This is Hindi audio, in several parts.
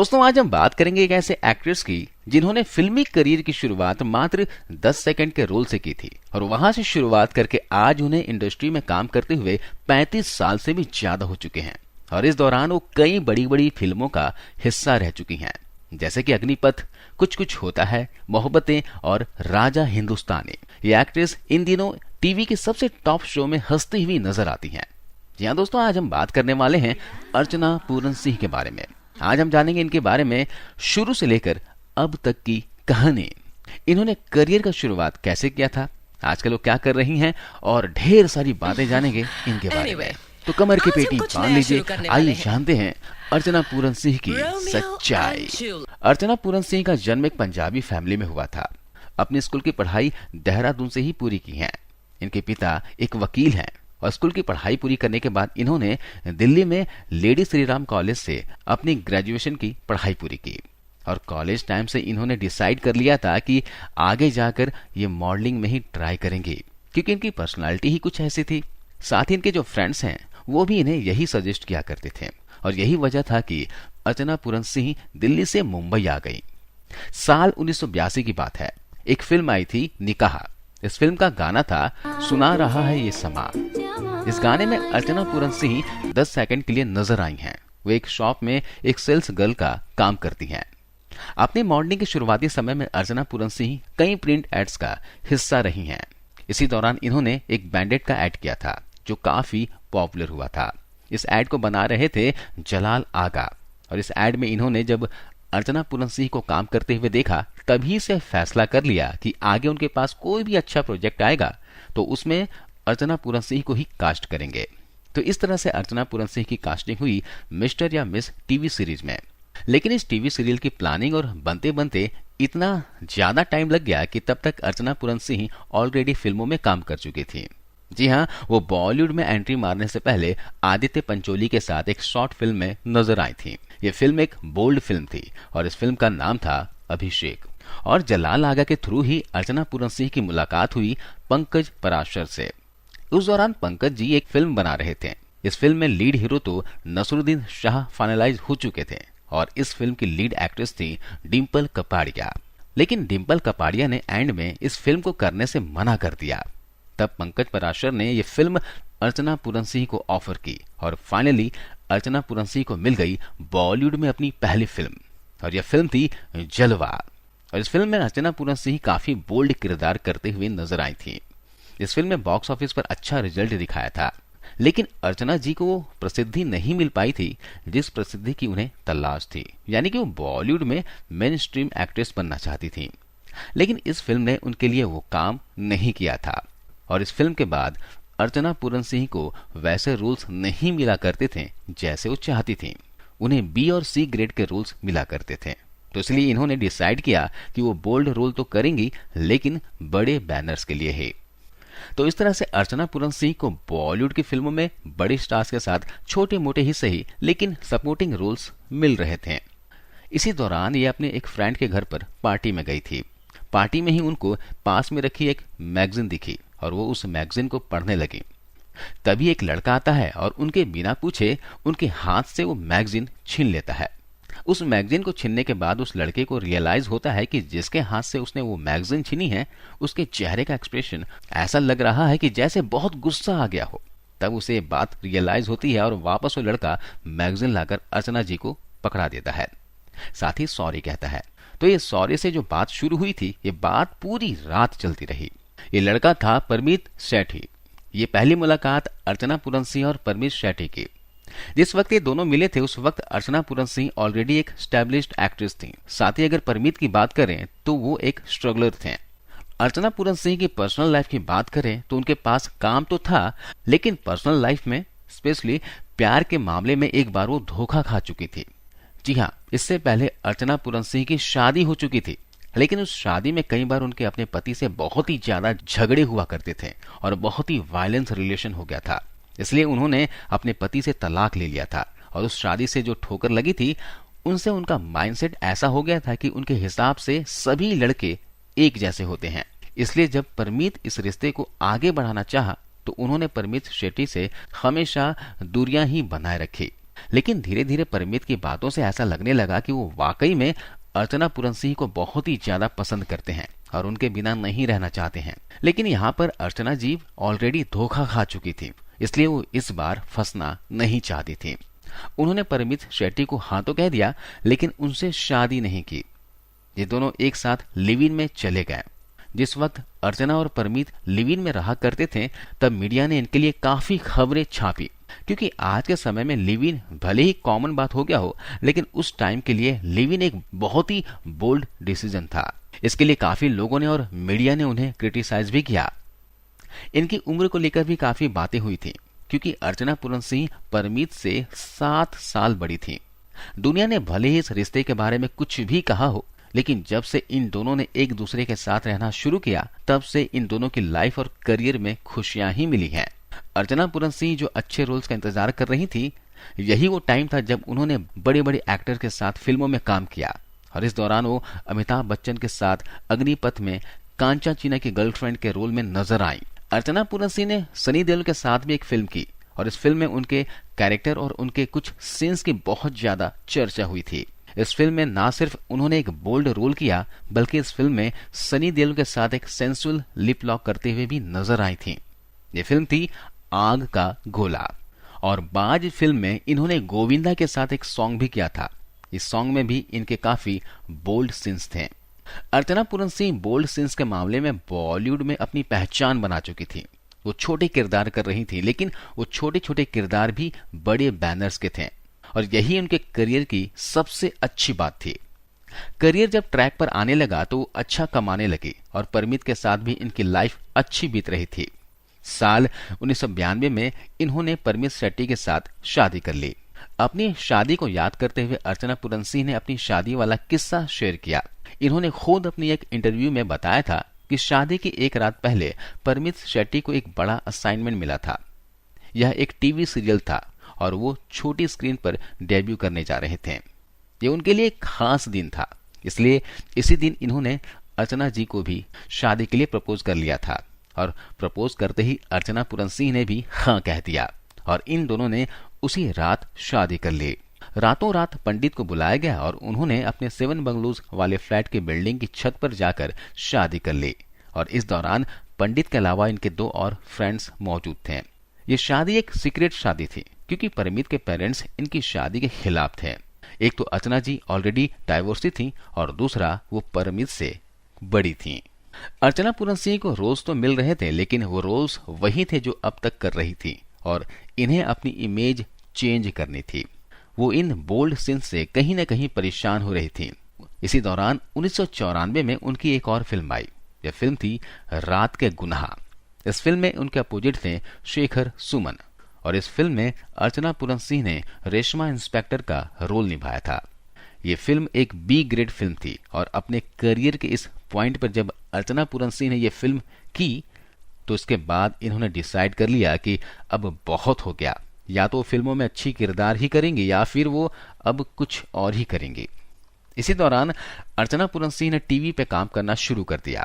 दोस्तों आज हम बात करेंगे एक ऐसे एक्ट्रेस की जिन्होंने फिल्मी करियर की शुरुआत मात्र 10 सेकंड के रोल से की थी और वहां से शुरुआत करके आज उन्हें इंडस्ट्री में काम करते हुए 35 साल से भी ज्यादा हो चुके हैं और इस दौरान वो कई बड़ी बड़ी फिल्मों का हिस्सा रह चुकी हैं, जैसे कि अग्निपथ, कुछ कुछ होता है, मोहब्बतें और राजा हिंदुस्तानी। ये एक्ट्रेस इन दिनों टीवी के सबसे टॉप शो में हंसती हुई नजर आती हैं। जी हाँ दोस्तों, आज हम बात करने वाले हैं अर्चना पूरन सिंह के बारे में। आज हम जानेंगे इनके बारे में शुरू से लेकर अब तक की कहानी। इन्होंने करियर का शुरुआत कैसे किया था, आजकल वो क्या कर रही हैं और ढेर सारी बातें जानेंगे इनके बारे में। तो कमर की पेटी बांध लीजिए, आइए जानते हैं अर्चना पूरन सिंह की सच्चाई। अर्चना पूरन सिंह का जन्म एक पंजाबी फैमिली में हुआ था। अपनी स्कूल की पढ़ाई देहरादून से ही पूरी की है। इनके पिता एक वकील हैं और स्कूल की पढ़ाई पूरी करने के बाद इन्होंने दिल्ली में लेडी श्रीराम कॉलेज से अपनी ग्रेजुएशन की पढ़ाई पूरी की और कॉलेज टाइम से इन्होंने डिसाइड कर लिया था कि आगे जाकर ये मॉडलिंग में ही ट्राई करेंगी, क्योंकि इनकी पर्सनालिटी ही कुछ ऐसी थी। साथ ही इनके जो फ्रेंड्स हैं वो भी इन्हें यही सजेस्ट किया करते थे और यही वजह था कि अर्चना पूरन सिंह दिल्ली से मुंबई आ गई। साल 1982 की बात है। एक फिल्म आई थी निकाह। इस फिल्म का गाना था सुना रहा है ये समा। इस गाने में अर्चना पूरन सिंह 10 सेकंड के लिए नजर आई हैं। वो एक शॉप में एक सेल्स गर्ल का काम करती हैं। अपनी मॉडलिंग के शुरुआती समय में अर्चना पूरन सिंह कई प्रिंट एड्स का हिस्सा रही हैं। इसी दौरान इन्होंने एक बैंडेड का एड किया था जो काफी पॉपुलर हुआ था। इस एड को बना रहे थे जलाल आगा और इस एड में इन्होंने जब अर्चना पूरन सिंह को काम करते हुए देखा तभी से फैसला कर लिया कि आगे उनके पास कोई भी अच्छा प्रोजेक्ट आएगा तो उसमें अर्चना पूरन सिंह को ही कास्ट करेंगे। तो इस तरह से अर्चना पूरन सिंह की कास्टिंग हुई मिस्टर या मिस टीवी सीरीज में। लेकिन इस टीवी सीरियल की प्लानिंग और बनते बनते इतना ज्यादा टाइम लग गया कि तब तक अर्चना पूरन सिंह ऑलरेडी फिल्मों में काम कर चुकी थी। जी हाँ, वो बॉलीवुड में एंट्री मारने से पहले आदित्य पंचोली के साथ एक शॉर्ट फिल्म में नजर आई थी। ये फिल्म एक बोल्ड फिल्म थी और इस फिल्म का नाम था अभिषेक। और जलाल आगा के थ्रू ही अर्चना पूरन सिंह की मुलाकात हुई पंकज पराशर से। उस दौरान पंकज जी एक फिल्म बना रहे थे। इस फिल्म में लीड हीरो तो नसरुद्दीन शाह फाइनलाइज हो चुके थे और इस फिल्म की लीड एक्ट्रेस थी डिम्पल कपाड़िया। लेकिन डिम्पल कपाड़िया ने एंड में इस फिल्म को करने से मना कर दिया। तब पंकज पराशर ने यह फिल्म अर्चना पूरन सिंह को ऑफर की और फाइनली अर्चना पूरन सिंह को मिल गई बॉलीवुड में अपनी पहली फिल्म और यह फिल्म थी जलवा। और इस फिल्म में अर्चना पूरन सिंह काफी बोल्ड किरदार करते हुए नजर आई थी। इस फिल्म में बॉक्स ऑफिस पर अच्छा रिजल्ट दिखाया था, लेकिन अर्चना जी को वो प्रसिद्धि नहीं मिल पाई थी जिस प्रसिद्धि की उन्हें तलाश थी, यानी कि वो बॉलीवुड में मेन स्ट्रीम एक्ट्रेस बनना चाहती थी। लेकिन इस फिल्म ने उनके लिए वो काम नहीं किया था और इस फिल्म के बाद अर्चना पूरन सिंह को वैसे रोल्स नहीं मिला करते थे जैसे वो चाहती थी। उन्हें बी और सी ग्रेड के रोल्स मिला करते थे, तो इसलिए इन्होंने डिसाइड किया कि वो बोल्ड रोल तो करेंगी लेकिन बड़े बैनर्स के लिए ही। तो इस तरह से अर्चना पूरन सिंह को बॉलीवुड की फिल्मों में बड़े स्टार्स के साथ छोटे मोटे ही सही लेकिन सपोर्टिंग रोल्स मिल रहे थे। इसी दौरान ये अपने एक फ्रेंड के घर पर पार्टी में गई थी। पार्टी में ही उनको पास में रखी एक मैगजीन दिखी और वो उस मैगजीन को पढ़ने लगी। तभी एक लड़का आता है और उनके बिना पूछे उनके हाथ से वो मैगजीन छीन लेता है। उस मैगजीन को छीनने के बाद उस लड़के को रियलाइज होता है कि जिसके हाथ से उसने वो मैगजीन छीनी है उसके चेहरे का एक्सप्रेशन ऐसा लग रहा है कि जैसे बहुत गुस्सा आ गया हो। तब उसे ये बात रियलाइज होती है और वापस वो लड़का मैगजीन लाकर अर्चना जी को पकड़ा देता है, साथ ही सॉरी कहता है। तो ये सॉरी से जो बात शुरू हुई थी ये बात पूरी रात चलती रही। ये लड़का था परमीत सेठी। ये पहली मुलाकात अर्चना पूरन सिंह और परमीत सेठी की। जिस वक्त ये दोनों मिले थे उस वक्त अर्चना पूरन सिंह ऑलरेडी एक स्टैब्लिश्ड एक्ट्रेस थी। साथ ही अगर परमीत की बात करें तो वो एक स्ट्रगलर थे। अर्चना पूरन सिंह की पर्सनल लाइफ की बात करें तो उनके पास काम तो था, लेकिन पर्सनल लाइफ में स्पेशली प्यार के मामले में एक बार वो धोखा खा चुकी थी। जी हाँ, इससे पहले अर्चना पूरन सिंह की शादी हो चुकी थी, लेकिन उस शादी में कई बार उनके अपने पति से बहुत ही ज्यादा झगड़े हुआ करते थे और बहुत ही वायलेंस रिलेशन हो गया था। इसलिए उन्होंने अपने पति से तलाक ले लिया था और उस शादी से जो ठोकर लगी थी उनसे उनका माइंडसेट ऐसा हो गया था कि उनके हिसाब से सभी लड़के एक जैसे होते हैं। इसलिए जब परमीत इस रिश्ते को आगे बढ़ाना चाहा तो उन्होंने परमीत शेट्टी से हमेशा दूरियां ही बनाए रखी। लेकिन धीरे धीरे परमीत की बातों से ऐसा लगने लगा कि वो वाकई में अर्चना पूरन सिंह को बहुत ही ज्यादा पसंद करते हैं और उनके बिना नहीं रहना चाहते हैं। लेकिन यहाँ पर अर्चना जी ऑलरेडी धोखा खा चुकी थी, इसलिए वो इस बार फंसना नहीं चाहती थी। उन्होंने परमीत शेट्टी को हाँ तो कह दिया, लेकिन उनसे शादी नहीं की। ये दोनों एक साथ लिव इन में चले गए। जिस वक्त अर्चना और परमीत लिव इन में रहा करते थे, तब मीडिया ने इनके लिए काफी खबरें छापी, क्योंकि आज के समय में लिव इन भले ही कॉमन बात हो गया हो, लेकिन उस टाइम के लिए लिव इन एक बहुत ही बोल्ड डिसीजन था। इसके लिए काफी लोगों ने और मीडिया ने उन्हें क्रिटिसाइज भी किया। इनकी उम्र को लेकर भी काफी बातें हुई थी, क्योंकि अर्चना पूरन सिंह परमीत से 7 साल बड़ी थी। दुनिया ने भले ही इस रिश्ते के बारे में कुछ भी कहा हो, लेकिन जब से इन दोनों ने एक दूसरे के साथ रहना शुरू किया, तब से इन दोनों की लाइफ और करियर में खुशियां ही मिली हैं। अर्चना पूरन सिंह जो अच्छे रोल्स का इंतजार कर रही थी, यही वो टाइम था जब उन्होंने बड़े बड़े एक्टर के साथ फिल्मों में काम किया, और इस दौरान वो अमिताभ बच्चन के साथ अग्निपथ में कांचा चीना की गर्लफ्रेंड के रोल में नजर आई। अर्चना पूरन सिंह ने सनी देओल के साथ भी एक फिल्म की, और इस फिल्म में उनके कैरेक्टर और उनके कुछ सीन्स की बहुत ज्यादा चर्चा हुई थी। इस फिल्म में ना सिर्फ उन्होंने एक बोल्ड रोल किया, बल्कि इस फिल्म में सनी देओल के साथ एक सेंसुअल लिप लॉक करते हुए भी नजर आई थी। ये फिल्म थी आग का गोला, और बाज फिल्म में इन्होंने गोविंदा के साथ एक सॉन्ग भी किया था। इस सॉन्ग में भी इनके काफी बोल्ड सीन्स थे। अर्चना पूरन सिंह बोल्ड सीन्स के मामले में बॉलीवुड में अपनी पहचान बना चुकी थी। वो छोटे किरदार कर रही थी, लेकिन वो छोटे छोटे किरदार भी बड़े बैनर्स के थे, और यही उनके करियर की सबसे अच्छी बात थी। करियर जब ट्रैक पर आने लगा तो वो अच्छा कमाने लगी, और परमीत के साथ भी इनकी लाइफ अच्छी बीत रही थी। साल 1992 में इन्होंने परमीत शेट्टी के साथ शादी कर ली। अपनी शादी को याद करते हुए अर्चना पूरन सिंह ने अपनी शादी वाला किस्सा शेयर किया। इन्होंने खुद अपनी एक इंटरव्यू में बताया था कि शादी की एक रात पहले परमीत शेट्टी को एक बड़ा असाइनमेंट मिला था। यह एक टीवी सीरियल था, और वो छोटी स्क्रीन पर डेब्यू करने जा रहे थे। ये उनके लिए एक खास दिन था, इसलिए इसी दिन इन्होंने अर्चना जी को भी शादी के लिए प्रपोज कर लिया था, और प्रपोज करते ही अर्चना पूरन सिंह ने भी हाँ कह दिया, और इन दोनों ने उसी रात शादी कर ली। रातों रात पंडित को बुलाया गया, और उन्होंने अपने 7 बंगलोज वाले फ्लैट की बिल्डिंग की छत पर जाकर शादी कर ली, और इस दौरान पंडित के अलावा इनके 2 और फ्रेंड्स मौजूद थे। ये शादी एक सीक्रेट शादी थी, क्योंकि परमीत के पेरेंट्स इनकी शादी के खिलाफ थे। एक तो अर्चना जी ऑलरेडी डाइवोर्सी थी, और दूसरा वो परमीत से बड़ी थी। अर्चना पूरन सिंह को रोल्स तो मिल रहे थे, लेकिन वो रोल्स वही थे जो अब तक कर रही थी, और इन्हें अपनी इमेज चेंज करनी थी। वो इन बोल्ड सीन्स से कहीं न कहीं परेशान हो रही थी। इसी दौरान 1994 में उनकी एक और फिल्म आई। यह फिल्म थी रात के गुनाह। इस फिल्म में उनके अपोजिट थे शेखर सुमन, और इस फिल्म में अर्चना पूरन सिंह ने रेशमा इंस्पेक्टर का रोल निभाया था। ये फिल्म एक बी ग्रेड फिल्म थी, और अपने करियर के इस पॉइंट पर जब अर्चना पूरन सिंह ने यह फिल्म की, तो इसके बाद इन्होंने डिसाइड कर लिया कि अब बहुत हो गया। या तो फिल्मों में अच्छी किरदार ही करेंगी, या फिर वो अब कुछ और ही करेंगी। इसी दौरान अर्चना पूरन सिंह ने टीवी पे काम करना शुरू कर दिया।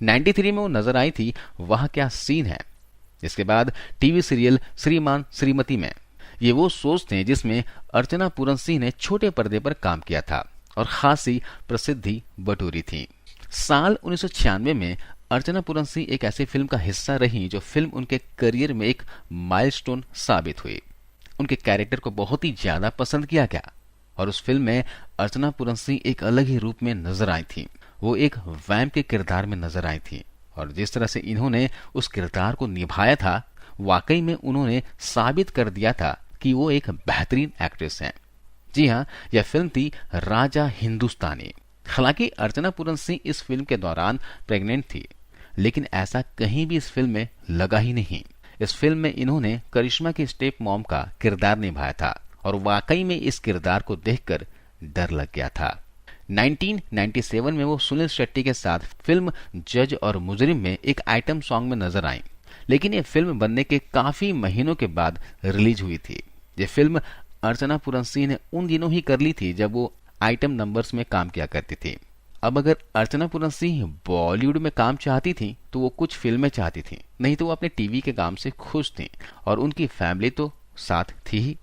93 में वो नजर आई थी वह क्या सीन है। इसके बाद टीवी सीरियल श्रीमान श्रीमती में, ये वो शोज थे जिसमें अर्चना पूरन सिंह ने छोटे पर्दे पर काम किया था और खासी प्रसिद्धि बटोरी थी। साल 1996 में अर्चना पूरन सिंह एक ऐसी फिल्म का हिस्सा रही जो फिल्म उनके करियर में एक माइलस्टोन साबित हुई। उनके कैरेक्टर को बहुत ही ज्यादा पसंद किया गया, और उस फिल्म में अर्चना पूरन सिंह एक अलग ही रूप में नजर आई थी। वो एक वैम्प के किरदार में नजर आई थी, और जिस तरह से इन्होंने उस किरदार को निभाया था, वाकई में उन्होंने साबित कर दिया था कि वो एक बेहतरीन एक्ट्रेस हैं। जी हाँ, यह फिल्म थी राजा हिंदुस्तानी। हालांकि अर्चना पूरन सिंह इस फिल्म के दौरान प्रेग्नेंट थी, लेकिन ऐसा कहीं भी इस फिल्म में लगा ही नहीं। इस फिल्म में इन्होंने करिश्मा की स्टेप मॉम का किरदार निभाया था, और वाकई में इस किरदार को देखकर डर लग गया था। 1997 में वो सुनील शेट्टी के साथ फिल्म जज और मुजरिम में एक आइटम सॉन्ग में नजर आई, लेकिन ये फिल्म बनने के काफी महीनों के बाद रिलीज हुई थी। ये फिल्म अर्चना पूरन सिंह ने उन दिनों ही कर ली थी जब वो आइटम नंबर्स में काम किया करती थी। अब अगर अर्चना पूरन सिंह बॉलीवुड में काम चाहती थी तो वो कुछ फिल्में चाहती थी, नहीं तो वो अपने टीवी के काम से खुश थी, और उनकी फैमिली तो साथ थी ही।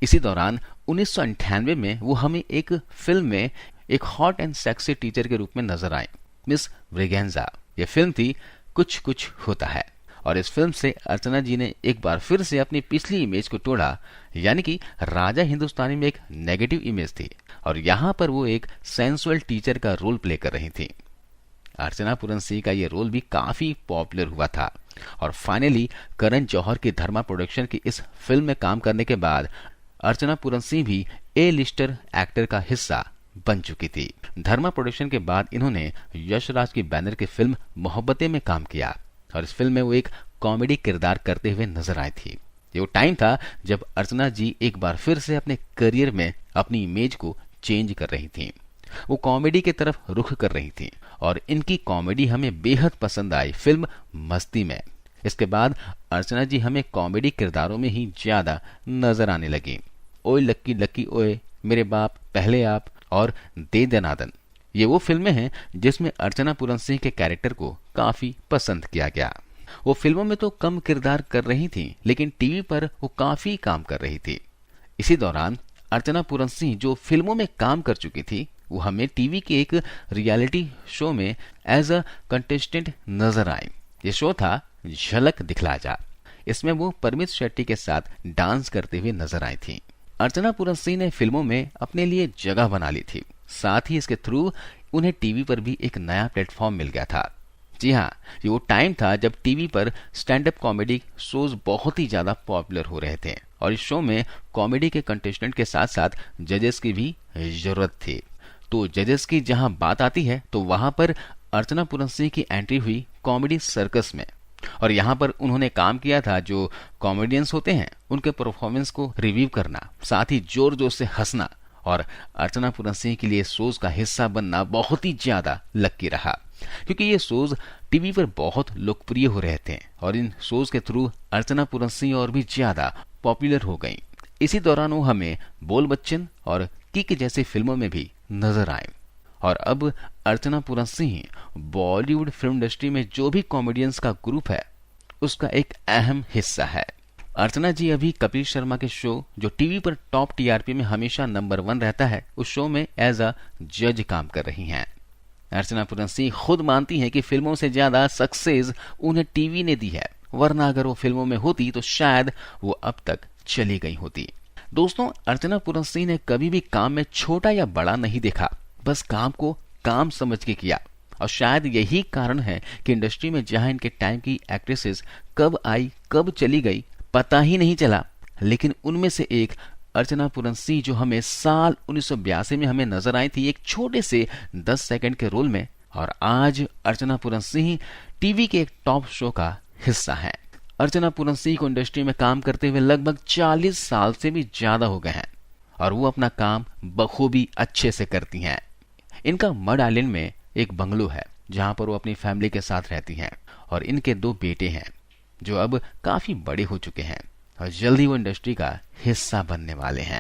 इसी दौरान 1998 में वो हमें एक फिल्म में एक हॉट एंड सेक्सी टीचर के रूप में नजर आए, मिस ब्रिगेंजा। ये फिल्म थी कुछ कुछ होता है, और इस फिल्म से अर्चना जी ने एक बार फिर से अपनी पिछली इमेज को तोड़ा, यानी कि राजा हिंदुस्तानी में एक नेगेटिव इमेज थी और यहाँ पर वो एक सेंसुअल टीचर का रोल प्ले कर रही थी। अर्चना पूरन सिंह का ये रोल भी काफी पॉपुलर हुआ था और फाइनली करण जौहर की धर्मा प्रोडक्शन की इस फिल्म में काम करने के बाद अर्चना पूरन सिंह भी ए लिस्टर एक्टर का हिस्सा बन चुकी थी। धर्मा प्रोडक्शन के बाद इन्होंने यश राज की बैनर की फिल्म मोहब्बतें में काम किया और इस फिल्म में वो एक कॉमेडी किरदार करते हुए नजर आई थी। ये वो टाइम था जब अर्चना जी एक बार फिर से अपने करियर में अपनी इमेज को चेंज कर रही थी। वो कॉमेडी की तरफ रुख कर रही थी और इनकी कॉमेडी हमें बेहद पसंद आई फिल्म मस्ती में। इसके बाद अर्चना जी हमें कॉमेडी किरदारों में ही ज्यादा नजर आने लगी। ओए लक्की लक्की ओए, मेरे बाप, पहले आप और दे दनादन, ये वो फिल्में हैं जिसमें अर्चना पूरन सिंह के कैरेक्टर को काफी पसंद किया गया। वो फिल्मों में तो कम किरदार कर रही थी, लेकिन टीवी पर वो काफी काम कर रही थी। इसी दौरान अर्चना पूरन सिंह जो फिल्मों में काम कर चुकी थी, वो हमें टीवी के एक रियलिटी शो में एज अ कंटेस्टेंट नजर आई। ये शो था झलक दिखला जा। इसमें वो परमित शेट्टी के साथ डांस करते हुए नजर आई थी। अर्चना पूरन सिंह ने फिल्मों में अपने लिए जगह बना ली थी, साथ ही इसके थ्रू उन्हें टीवी पर भी एक नया प्लेटफॉर्म मिल गया था। जी हाँ, ये वो टाइम था जब टीवी पर स्टैंड अप कॉमेडी शोज बहुत ही ज्यादा पॉपुलर हो रहे थे और इस शो में कॉमेडी के कंटेस्टेंट के साथ साथ जजेस की भी जरूरत थी। तो जजेस की जहां बात आती है तो वहां पर अर्चना पूरन सिंह की एंट्री हुई कॉमेडी सर्कस में और यहाँ पर उन्होंने काम किया था जो कॉमेडियंस होते हैं उनके परफॉर्मेंस को रिव्यू करना, साथ ही जोर जोर से हंसना। और अर्चना पूरन सिंह के लिए शोज का हिस्सा बनना बहुत ही ज्यादा लकी रहा, क्योंकि ये शोज टीवी पर बहुत लोकप्रिय हो रहे थे और इन शोज के थ्रू अर्चना पूरन सिंह और भी ज्यादा पॉपुलर हो गई। इसी दौरान वो हमें बोल बच्चन और किक जैसी फिल्मों में भी नजर आए और अब अर्चना पूरन सिंह बॉलीवुड फिल्म इंडस्ट्री में जो भी कॉमेडियंस का ग्रुप है उसका एक अहम हिस्सा है। अर्चना जी अभी कपिल शर्मा के शो जो टीवी पर टॉप टीआरपी में हमेशा नंबर 1 रहता है, उस शो में एज अ जज काम कर रही हैं। अर्चना पूरन सिंह खुद मानती हैं कि फिल्मों से ज्यादा सक्सेस उन्हें टीवी ने दी है, वरना अगर वो फिल्मों में होती तो शायद वो अब तक चली गई होती। दोस्तों, अर्चना पूरन सिंह ने कभी भी काम में छोटा या बड़ा नहीं देखा, बस काम को काम समझ के किया और शायद यही कारण है कि इंडस्ट्री में जहां इनके टाइम की एक्ट्रेसेस कब आई कब चली गई पता ही नहीं चला, लेकिन उनमें से एक अर्चना पूरन सिंह जो हमें साल 1982 में हमें नजर आई थी एक छोटे से 10 सेकंड के रोल में, और आज अर्चना पूरन सिंह टीवी के एक टॉप शो का हिस्सा है। अर्चना पूरन सिंह को इंडस्ट्री में काम करते हुए लगभग 40 साल से भी ज्यादा हो गए हैं और वो अपना काम बखूबी अच्छे से करती हैं। इनका मड आइलैंड में एक बंगलो है जहां पर वो अपनी फैमिली के साथ रहती हैं और इनके 2 बेटे हैं जो अब काफी बड़े हो चुके हैं और जल्दी वो इंडस्ट्री का हिस्सा बनने वाले हैं।